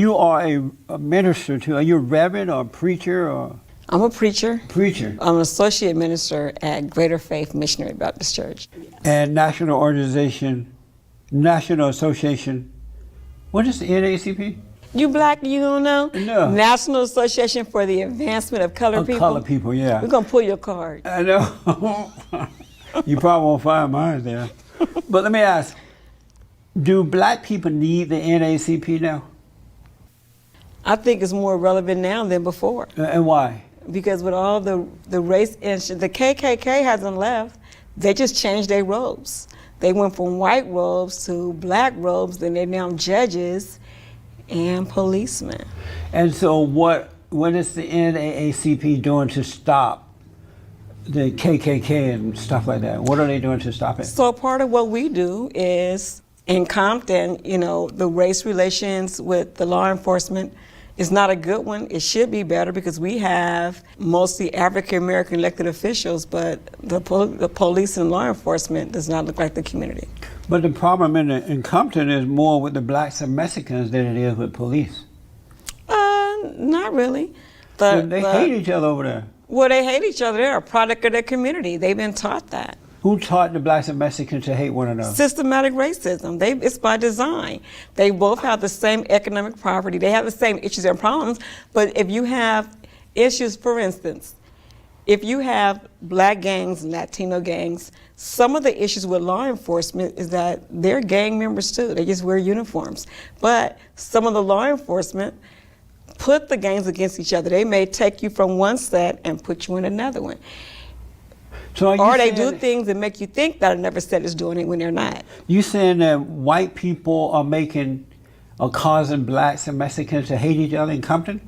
You are a minister too. Are you a reverend or a preacher or? I'm a preacher. Preacher. I'm an associate minister at Greater Faith Missionary Baptist Church. And National Association, what is the NAACP? You black, you don't know? No. National Association for the Advancement of Colored People. Colored people, yeah. We're going to pull your card. I know. You probably won't find mine there. But let me ask, do black people need the NAACP now? I think it's more relevant now than before. And why? Because with all the race issues, the KKK hasn't left. They just changed their robes. They went from white robes to black robes, and they're now judges and policemen. And so what is the NAACP doing to stop the KKK and stuff like that? What are they doing to stop it? So part of what we do is, in Compton, you know, the race relations with the law enforcement is not a good one. It should be better because we have mostly African-American elected officials, but the police and law enforcement does not look like the community. But the problem in Compton is more with the blacks and Mexicans than it is with police. Not really. They hate each other over there. Well, they hate each other. They're a product of their community. They've been taught that. Who taught the blacks and Mexicans to hate one another? Systematic racism. It's by design. They both have the same economic poverty. They have the same issues and problems. But if you have issues, for instance, if you have black gangs and Latino gangs, some of the issues with law enforcement is that they're gang members too. They just wear uniforms. But some of the law enforcement put the gangs against each other. They may take you from one set and put you in another one. So or they do things that make you think that another set is doing it when they're not. You saying that white people are causing blacks and Mexicans to hate each other in Compton?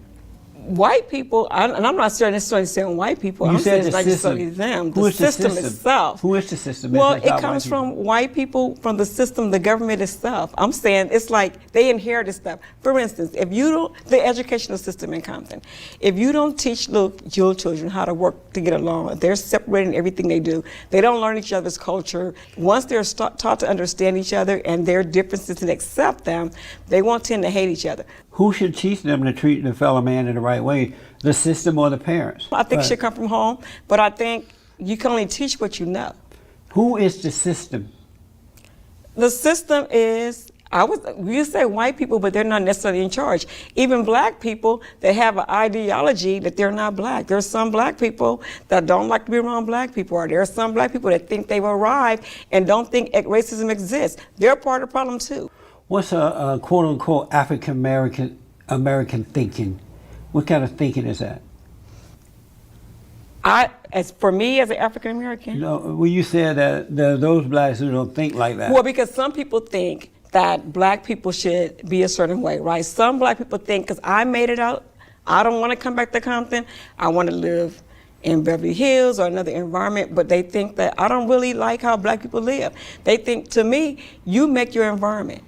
White people, and I'm not necessarily saying white people, I'm saying it's not necessarily them. The system itself. Who is the system? Well, it comes from white people, from the system, the government itself. I'm saying it's like they inherited stuff. For instance, the educational system in Compton, if you don't teach your children how to work to get along, they're separating everything they do. They don't learn each other's culture. Once they're taught to understand each other and their differences and accept them, they won't tend to hate each other. Who should teach them to treat the fellow man in the right way, the system or the parents? I think it should come from home, but I think you can only teach what you know. Who is the system? The system is, you say white people, but they're not necessarily in charge. Even black people, they have an ideology that they're not black. There's some black people that don't like to be around black people, or there are some black people that think they've arrived and don't think racism exists. They're part of the problem too. What's a quote-unquote African-American thinking? What kind of thinking is that? For me, as an African-American? No, well, you said that there are those blacks who don't think like that. Well, because some people think that black people should be a certain way, right? Some black people think, because I made it out, I don't want to come back to Compton. I want to live in Beverly Hills or another environment, but they think that I don't really like how black people live. They think, to me, you make your environment.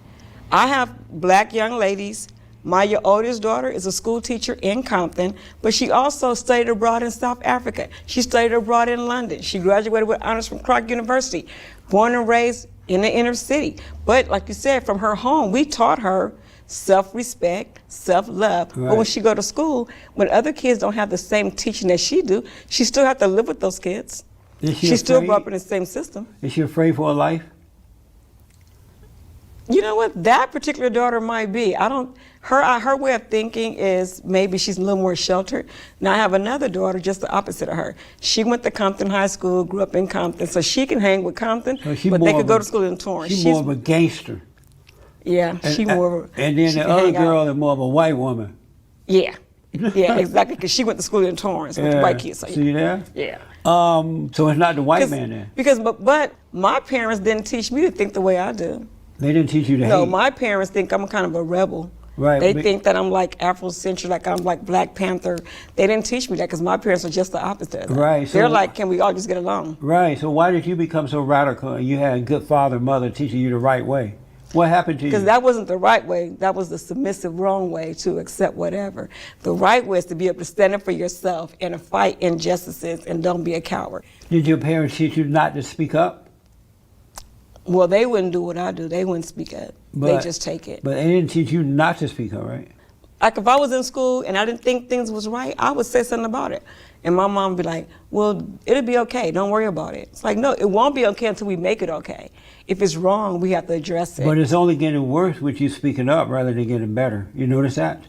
I have black young ladies. My oldest daughter is a school teacher in Compton, but she also studied abroad in South Africa. She studied abroad in London. She graduated with honors from Clark University, born and raised in the inner city. But like you said, from her home, we taught her self-respect, self-love. Right. But when she go to school, when other kids don't have the same teaching that she do, she still have to live with those kids. She still grew up in the same system. Is she afraid for her life? You know what? That particular daughter might be. Her way of thinking is maybe she's a little more sheltered. Now I have another daughter just the opposite of her. She went to Compton High School, grew up in Compton, so she can hang with Compton, but they could go to school in Torrance. She's more of a gangster. Yeah, she's more of a... And then the other girl is more of a white woman. Yeah, yeah, exactly, because she went to school in Torrance with the white kids. So see there? Yeah. So it's not the white man then? But my parents didn't teach me to think the way I do. They didn't teach you to hate? No, my parents think I'm kind of a rebel. Right. They think that I'm like Afrocentric, like I'm like Black Panther. They didn't teach me that because my parents are just the opposite of that. Right. They're like, can we all just get along? Right. So why did you become so radical and you had a good father and mother teaching you the right way? What happened to you? Because that wasn't the right way. That was the submissive wrong way to accept whatever. The right way is to be able to stand up for yourself and to fight injustices and don't be a coward. Did your parents teach you not to speak up? Well, they wouldn't do what I do. They wouldn't speak up. They just take it. But they didn't teach you not to speak up, right? Like if I was in school and I didn't think things was right, I would say something about it. And my mom would be like, well, it'll be okay, don't worry about it. It's like, no, it won't be okay until we make it okay. If it's wrong, we have to address it. But it's only getting worse with you speaking up rather than getting better. You notice that?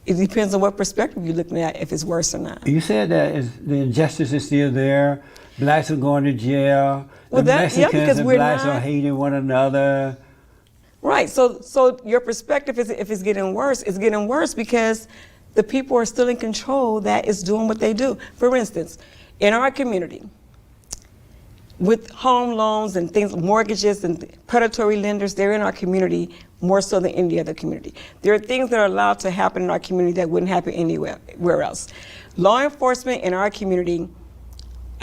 It depends on what perspective you're looking at, if it's worse or not. You said that the injustice is still there. Blacks are going to jail. Well, the Mexicans because and we're blacks not are hating one another. Right. So your perspective is, if it's getting worse, it's getting worse because the people are still in control that is doing what they do. For instance, in our community, with home loans and things, mortgages and predatory lenders, they're in our community more so than any other community. There are things that are allowed to happen in our community that wouldn't happen anywhere else. Law enforcement in our community,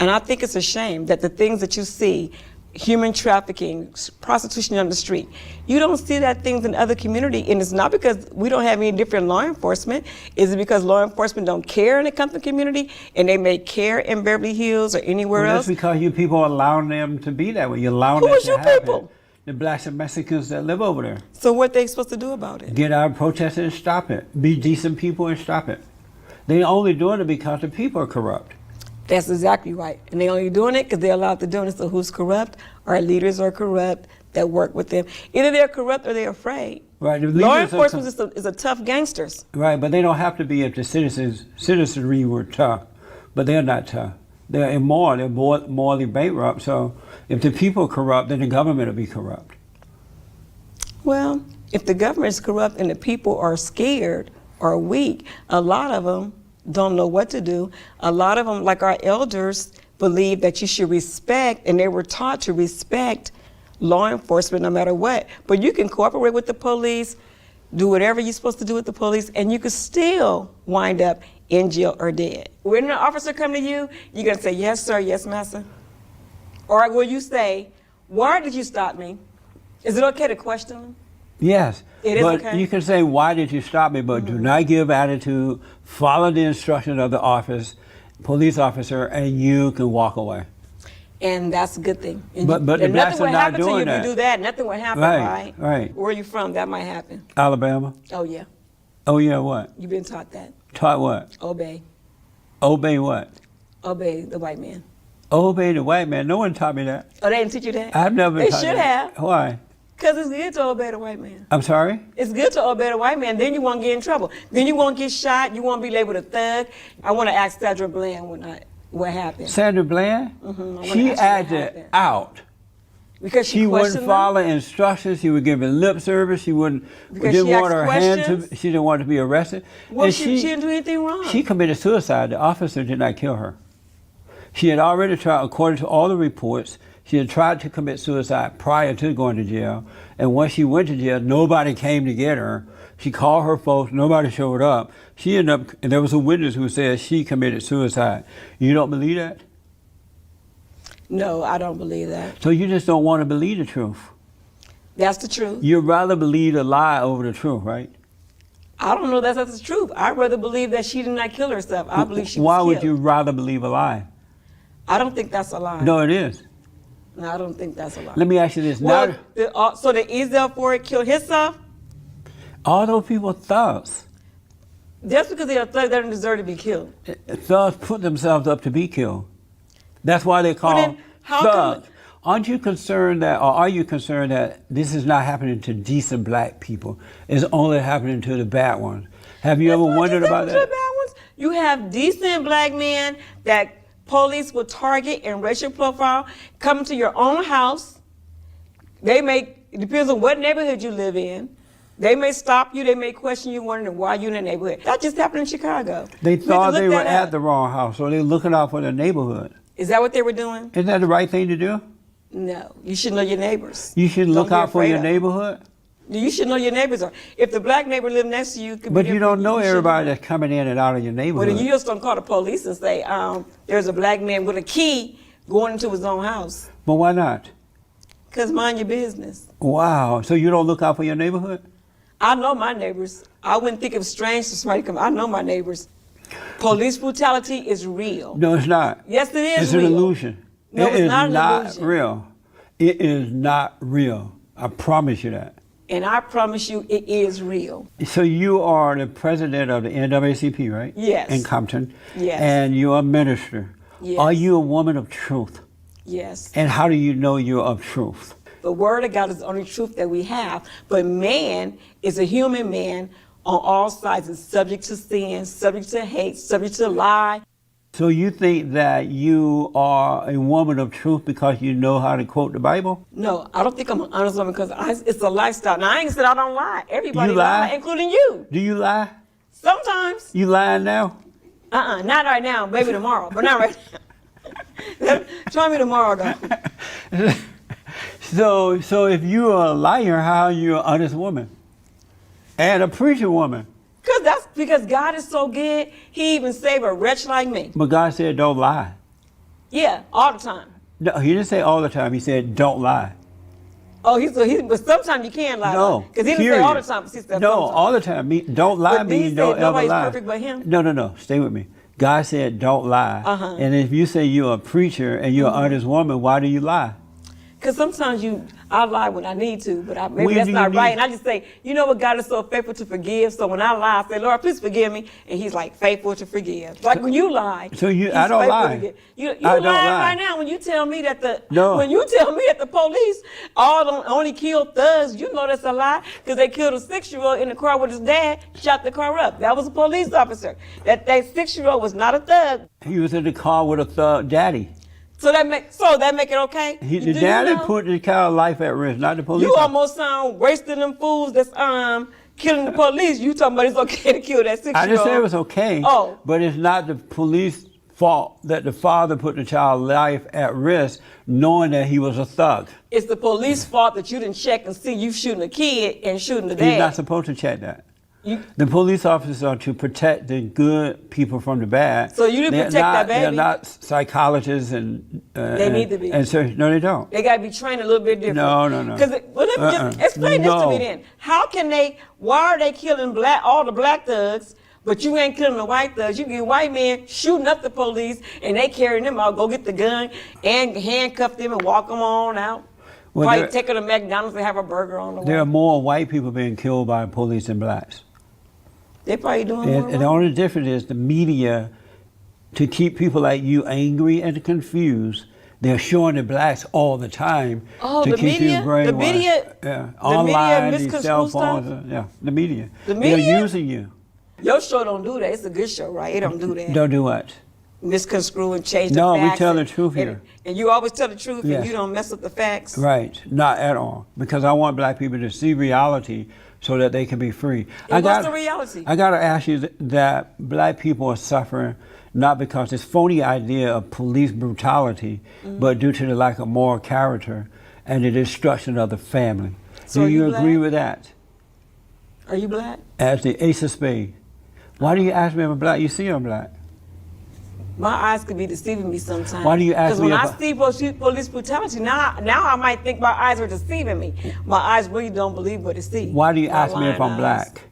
and I think it's a shame that the things that you see, human trafficking, prostitution on the street, you don't see that things in other community, and it's not because we don't have any different law enforcement. Is it because law enforcement don't care in the Compton community and they may care in Beverly Hills or anywhere else? That's because you people are allowing them to be that way. You're allowing Who that is to your happen. people? The blacks and Mexicans that live over there. So what they supposed to do about it? Get out, protest and stop it. Be decent people and stop it. They're only doing it because the people are corrupt. That's exactly right. And they're only doing it because they're allowed to do it. So who's corrupt? Our leaders are corrupt that work with them. Either they're corrupt or they're afraid. Right. The Law leaders enforcement is a tough gangsters. Right, but they don't have to be if the citizenry were tough. But they're not tough. They're immoral. They're morally bankrupt. So if the people are corrupt, then the government will be corrupt. Well, if the government is corrupt and the people are scared or weak, a lot of them don't know what to do. A lot of them, like our elders, believe that you should respect, and they were taught to respect law enforcement no matter what. But you can cooperate with the police, do whatever you're supposed to do with the police, and you could still wind up in jail or dead. When an officer come to you, you're gonna say, yes, sir, yes, master. Or will you say, why did you stop me? Is it okay to question them? Yes, It is but okay. you can say, why did you stop me? But do not give attitude, follow the instruction of the police officer, and you can walk away. And that's a good thing. And But the and blacks nothing are would not happen to you doing if that. you do that. Nothing would happen, Right, right? right. Where are you from? That might happen. Alabama? Oh, yeah. Oh, yeah, what? You've been taught that. Taught what? Obey. Obey what? Obey the white man. Obey the white man. No one taught me that. Oh, they didn't teach you that? I've never They taught should that. have. Why? Because it's good to obey the white man. I'm sorry? It's good to obey the white man. Then you won't get in trouble. Then you won't get shot. You won't be labeled a thug. I want to ask Sandra Bland what happened. Sandra Bland? I wanna She ask you what acted happened. out. Because She wouldn't questioned follow them? instructions. She would give it lip service. She wouldn't. Because didn't she want asked her hand questions? to. She didn't want to be arrested. Well, And she didn't do anything wrong. She committed suicide. The officer did not kill her. She had already tried, according to all the reports, she had tried to commit suicide prior to going to jail. And once she went to jail, nobody came to get her. She called her folks. Nobody showed up. She ended up. And there was a witness who said she committed suicide. You don't believe that? No, I don't believe that. So you just don't want to believe the truth. That's the truth. You'd rather believe a lie over the truth, right? I don't know that that's the truth. I'd rather believe that she did not kill herself. I believe she was Why killed. would you rather believe a lie? I don't think that's a lie. No, it is. No, I don't think that's a lie. Let me ask you this. Well, Now, so the Ezel Ford killed himself? all those people are thugs. Just because they're a thug, they don't deserve to be killed. Thugs put themselves up to be killed. That's why they call then how thugs. come- Aren't you concerned that, or are you concerned that this is not happening to decent black people? It's only happening to the bad ones. Have you ever It's not wondered just about happening that? to the bad ones. You have decent black men that police will target and racial profile, come to your own house. It depends on what neighborhood you live in. They may stop you, they may question you, wondering why you're in the neighborhood. That just happened in Chicago. They We have to thought they look were that at up. the wrong house, so they're looking out for their neighborhood. Is that what they were doing? Isn't that the right thing to do? No. You should know your neighbors. You should Don't look be out for afraid your of them. neighborhood. You should know your neighbors are. If the black neighbor live next to you, could be But you don't different. know should everybody that's coming in and out of your Well, neighborhood. then you just don't call the police and say, there's a black man with a key going into his own house. But why not? Because mind your business. Wow. So you don't look out for your neighborhood? I know my neighbors. I wouldn't think it was strange for somebody to come. I know my neighbors. Police brutality is real. No, it's not. Yes, it is It's real. an illusion. No, It it's is not an not illusion. real. It is not real. I promise you that. And I promise you, it is real. So you are the president of the NAACP, right? Yes. In Compton. Yes. And you're a minister. Yes. Are you a woman of truth? Yes. And how do you know you're of truth? The word of God is the only truth that we have. But man is a human man on all sides, is subject to sin, subject to hate, subject to lie. So you think that you are a woman of truth because you know how to quote the Bible? No, I don't think I'm an honest woman because it's a lifestyle. Now, I ain't said I don't lie. Everybody You lie? including you. Do you lie? Sometimes. You lying now? Not right now. Maybe tomorrow, but not right now. Try me tomorrow, though. So if you are a liar, how are you an honest woman? And a preacher woman? Because God is so good, he even saved a wretch like me. But God said don't lie. Yeah, all the time. No, he didn't say all the time. He said don't lie. Oh, but sometimes you can lie. No, because he didn't say all the time. But he said no, sometimes. all the time. Don't lie But means he don't said ever nobody's lie. perfect but him. No. Stay with me. God said don't lie. And if you say you're a preacher and you're an honest woman, why do you lie? Because sometimes I lie when I need to, but maybe When that's do you not right. need- And I just say, you know what, God is so faithful to forgive. So when I lie, I say, Lord, please forgive me. And he's like, faithful to forgive. Like when you lie. So he's I don't faithful lie. to forgive. You I don't lying lie. right now when you tell me that No. when you tell me that the police only killed thugs, you know that's a lie because they killed a 6-year-old in the car with his dad, shot the car up. That was a police officer. That 6-year-old was not a thug. He was in the car with a thug daddy. So that make it okay? The Do you daddy know? put the child's life at risk, not the police. You almost sound wasting them fools that's killing the police. You talking about it's okay to kill that 6-year-old. I didn't say it was okay. Oh. But it's not the police fault that the father put the child's life at risk knowing that he was a thug. It's the police fault that you didn't check and see you shooting a kid and shooting the He's dad. not supposed to check that. The police officers are to protect the good people from the bad. So you didn't protect that baby? They're not psychologists and They need to be. And so, no, they don't. They got to be trained a little bit different. No. Because just explain this to me then. Why are they killing all the black thugs, but you ain't killing the white thugs? You get white men shooting up the police and they carrying them out, go get the gun and handcuff them and walk them on out. Well, Probably take her to McDonald's and have a burger on the way. There are more white people being killed by police than blacks. They probably doing more. And the only difference is the media, to keep people like you angry and confused, they're showing the blacks all the time to the keep media? you brainwashed. The media? Yeah. The Online, media these misconstrue cell stuff? phones. Yeah, the media. The media? They're using you. Your show don't do that. It's a good show, right? It don't do that. Don't do what? Misconstrue and change the No, facts. we tell the truth here. And you always tell the truth Yes. and you don't mess up the facts. Right, not at all. Because I want black people to see reality so that they can be free. And what's the reality? I got to ask you that black people are suffering not because this phony idea of police brutality, but due to the lack of moral character and the destruction of the family. So do are you you agree black? with that? Are you black? As the ace of spades. Why do you ask me if I'm black? You see I'm black. My eyes could be deceiving me sometimes. Why do you ask me Because if when I see police brutality, now I might think my eyes are deceiving me. My eyes really don't believe what they see. Why do you My ask me if lying I'm eyes. black?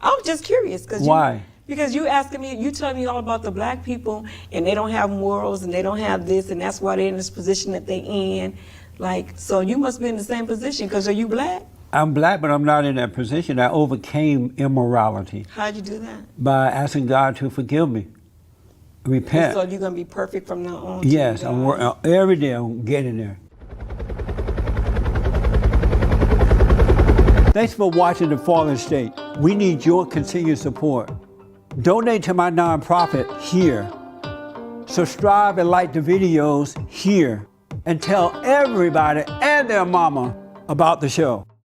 I'm just curious. Why? Because you asking me, you telling me all about the black people, and they don't have morals, and they don't have this, and that's why they're in this position that they in. Like, so you must be in the same position, because are you black? I'm black, but I'm not in that position. I overcame immorality How'd you do that? by asking God to forgive me. Repent. So you're going to be perfect from now on? Yes, I'm working every day. I'm getting there. Thanks for watching The Fallen State. We need your continued support. Donate to my nonprofit here. Subscribe and like the videos here. And tell everybody and their mama about the show.